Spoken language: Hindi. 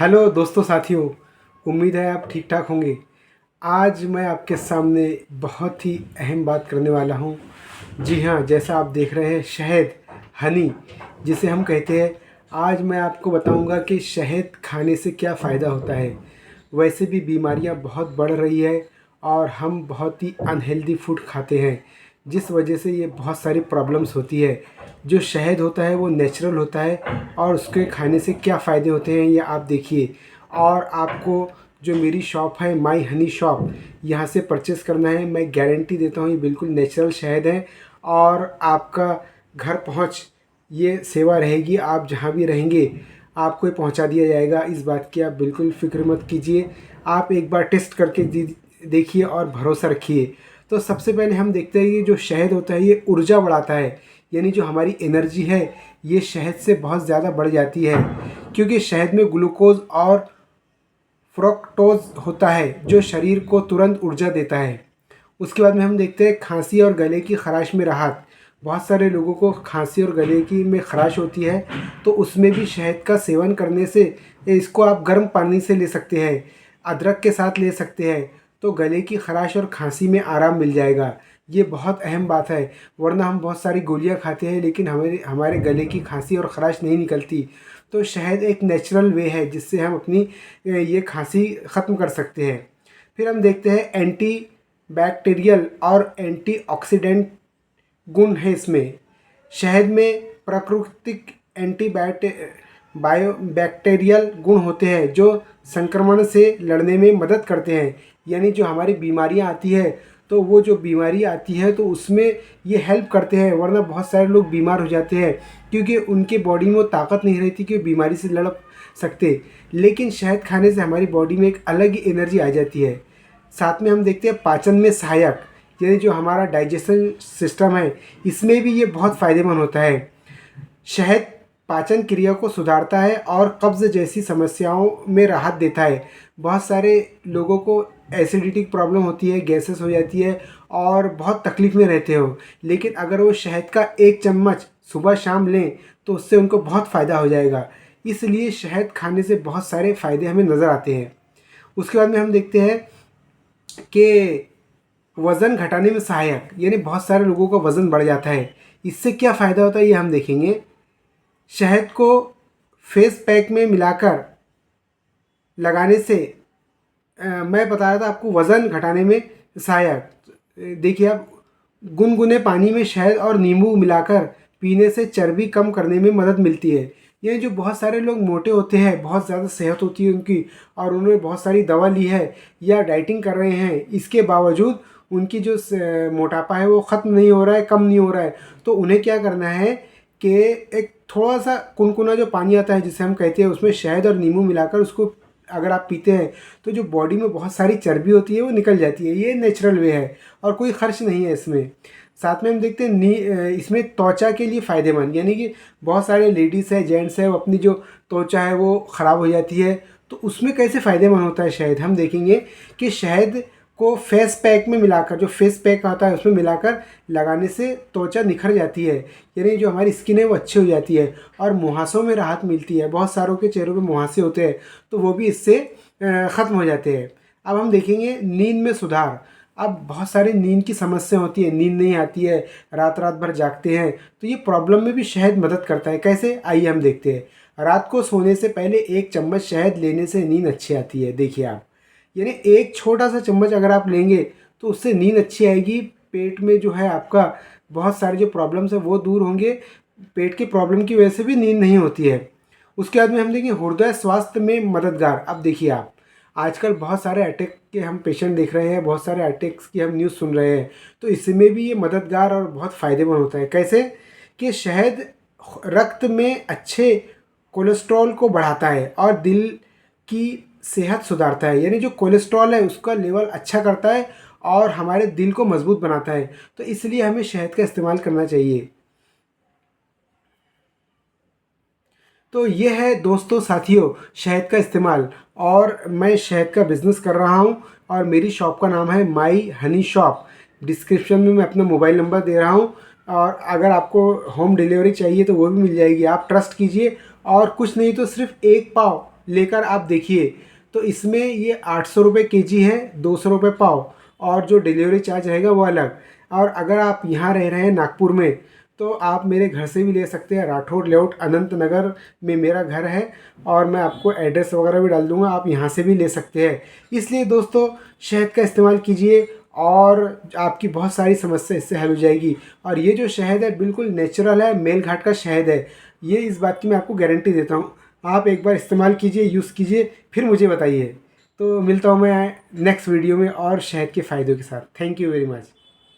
हेलो दोस्तों साथियों, उम्मीद है आप ठीक ठाक होंगे। आज मैं आपके सामने बहुत ही अहम बात करने वाला हूँ। जी हाँ, जैसा आप देख रहे हैं, शहद, हनी जिसे हम कहते हैं। आज मैं आपको बताऊंगा कि शहद खाने से क्या फ़ायदा होता है। वैसे भी बीमारियाँ बहुत बढ़ रही है और हम बहुत ही अनहेल्दी फूड खाते हैं, जिस वजह से ये बहुत सारी प्रॉब्लम्स होती है। जो शहद होता है वो नेचुरल होता है और उसके खाने से क्या फ़ायदे होते हैं ये आप देखिए। और आपको जो मेरी शॉप है माई हनी शॉप, यहाँ से परचेज़ करना है। मैं गारंटी देता हूँ ये बिल्कुल नेचुरल शहद है और आपका घर पहुँच ये सेवा रहेगी। आप जहाँ भी रहेंगे आपको ये पहुँचा दिया जाएगा। इस बात की आप बिल्कुल फ़िक्र मत कीजिए। आप एक बार टेस्ट करके देखिए और भरोसा रखिए। तो सबसे पहले हम देखते हैं कि जो शहद होता है ये ऊर्जा बढ़ाता है, यानी जो हमारी एनर्जी है ये शहद से बहुत ज़्यादा बढ़ जाती है, क्योंकि शहद में ग्लूकोज और फ्रुक्टोज होता है जो शरीर को तुरंत ऊर्जा देता है। उसके बाद में हम देखते हैं खांसी और गले की खराश में राहत। बहुत सारे लोगों को खांसी और गले की में खराश होती है, तो उसमें भी शहद का सेवन करने से, इसको आप गर्म पानी से ले सकते हैं, अदरक के साथ ले सकते हैं, तो गले की खराश और खांसी में आराम मिल जाएगा। ये बहुत अहम बात है, वरना हम बहुत सारी गोलियां खाते हैं लेकिन हमारे हमारे गले की खांसी और ख़राश नहीं निकलती। तो शहद एक नेचुरल वे है जिससे हम अपनी ये खांसी ख़त्म कर सकते हैं। फिर हम देखते हैं एंटी बैक्टीरियल और एंटीऑक्सीडेंट गुण है इसमें। शहद में प्राकृतिक बायो बैक्टीरियल गुण होते हैं जो संक्रमण से लड़ने में मदद करते हैं। यानी जो हमारी बीमारियां आती है, तो वो जो बीमारी आती है तो उसमें ये हेल्प करते हैं। वरना बहुत सारे लोग बीमार हो जाते हैं क्योंकि उनके बॉडी में वो ताकत नहीं रहती कि बीमारी से लड़ सकते। लेकिन शहद खाने से हमारी बॉडी में एक अलग ही एनर्जी आ जाती है। साथ में हम देखते हैं पाचन में सहायक, यानी जो हमारा डाइजेशन सिस्टम है इसमें भी ये बहुत फ़ायदेमंद होता है। शहद पाचन क्रिया को सुधारता है और कब्ज़ जैसी समस्याओं में राहत देता है। बहुत सारे लोगों को एसिडिटी की प्रॉब्लम होती है, गैसेस हो जाती है और बहुत तकलीफ़ में रहते हो, लेकिन अगर वो शहद का एक चम्मच सुबह शाम लें तो उससे उनको बहुत फ़ायदा हो जाएगा। इसलिए शहद खाने से बहुत सारे फ़ायदे हमें नज़र आते हैं। उसके बाद में हम देखते हैं कि वज़न घटाने में सहायक, यानी बहुत सारे लोगों का वज़न बढ़ जाता है। इससे क्या फ़ायदा होता है ये हम देखेंगे। शहद को फेस पैक में मिलाकर लगाने से मैं बता रहा था आपको वज़न घटाने में सहायक। देखिए आप, गुनगुने पानी में शहद और नींबू मिलाकर पीने से चर्बी कम करने में मदद मिलती है। ये जो बहुत सारे लोग मोटे होते हैं, बहुत ज़्यादा सेहत होती है उनकी और उन्होंने बहुत सारी दवा ली है या डाइटिंग कर रहे हैं, इसके बावजूद उनकी जो मोटापा है वो ख़त्म नहीं हो रहा है, कम नहीं हो रहा है, तो उन्हें क्या करना है कि एक थोड़ा सा कुनकुना जो पानी आता है जिसे हम कहते हैं, उसमें शहद और नींबू मिलाकर उसको अगर आप पीते हैं तो जो बॉडी में बहुत सारी चर्बी होती है वो निकल जाती है। ये नेचुरल वे है और कोई खर्च नहीं है इसमें। साथ में हम देखते हैं इसमें त्वचा के लिए फ़ायदेमंद, यानी कि बहुत सारे लेडीज़ है, जेंट्स है, वो अपनी जो त्वचा है वो ख़राब हो जाती है, तो उसमें कैसे फ़ायदेमंद होता है शहद। हम देखेंगे कि शहद को फेस पैक में मिलाकर, जो फेस पैक आता है उसमें मिलाकर लगाने से त्वचा निखर जाती है, यानी जो हमारी स्किन है वो अच्छी हो जाती है और मुहासों में राहत मिलती है। बहुत सारों के चेहरों पे मुहासे होते हैं तो वो भी इससे ख़त्म हो जाते हैं। अब हम देखेंगे नींद में सुधार। अब बहुत सारी नींद की समस्या होती है, नींद नहीं आती है, रात रात भर जागते हैं, तो ये प्रॉब्लम में भी शहद मदद करता है। कैसे, आइए हम देखते हैं। रात को सोने से पहले एक चम्मच शहद लेने से नींद अच्छी आती है। देखिए आप, यानी एक छोटा सा चम्मच अगर आप लेंगे तो उससे नींद अच्छी आएगी। पेट में जो है आपका बहुत सारे जो प्रॉब्लम्स है वो दूर होंगे। पेट की प्रॉब्लम की वजह से भी नींद नहीं होती है। उसके बाद में हम देखेंगे हृदय स्वास्थ्य में मददगार। अब देखिए आप, आजकल बहुत सारे अटैक के हम पेशेंट देख रहे हैं, बहुत सारे अटैक्स की हम न्यूज़ सुन रहे हैं, तो इसमें भी ये मददगार और बहुत फ़ायदेमंद होता है। कैसे कि शहद रक्त में अच्छे कोलेस्ट्रॉल को बढ़ाता है और दिल की सेहत सुधारता है, यानी जो कोलेस्ट्रॉल है उसका लेवल अच्छा करता है और हमारे दिल को मजबूत बनाता है। तो इसलिए हमें शहद का इस्तेमाल करना चाहिए। तो ये है दोस्तों साथियों शहद का इस्तेमाल, और मैं शहद का बिज़नेस कर रहा हूँ और मेरी शॉप का नाम है माई हनी शॉप। डिस्क्रिप्शन में मैं अपना मोबाइल नंबर दे रहा हूँ और अगर आपको होम डिलीवरी चाहिए तो वो भी मिल जाएगी। आप ट्रस्ट कीजिए और कुछ नहीं तो सिर्फ एक पाव लेकर आप देखिए तो इसमें ये 800 रुपये केजी है, 200 रुपये पाव, और जो डिलीवरी चार्ज रहेगा वो अलग। और अगर आप यहाँ रह रहे हैं नागपुर में तो आप मेरे घर से भी ले सकते हैं। राठौर लेआउट अनंत नगर में मेरा घर है और मैं आपको एड्रेस वगैरह भी डाल दूँगा, आप यहाँ से भी ले सकते हैं। इसलिए दोस्तों शहद का इस्तेमाल कीजिए और आपकी बहुत सारी समस्या इससे हल हो जाएगी। और ये जो शहद है बिल्कुल नेचुरल है, मेलघाट का शहद है, ये इस बात की मैं आपको गारंटी देता हूँ। आप एक बार इस्तेमाल कीजिए, यूज़ कीजिए, फिर मुझे बताइए। तो मिलता हूँ मैं नेक्स्ट वीडियो में और शहद के फ़ायदों के साथ। Thank you very much.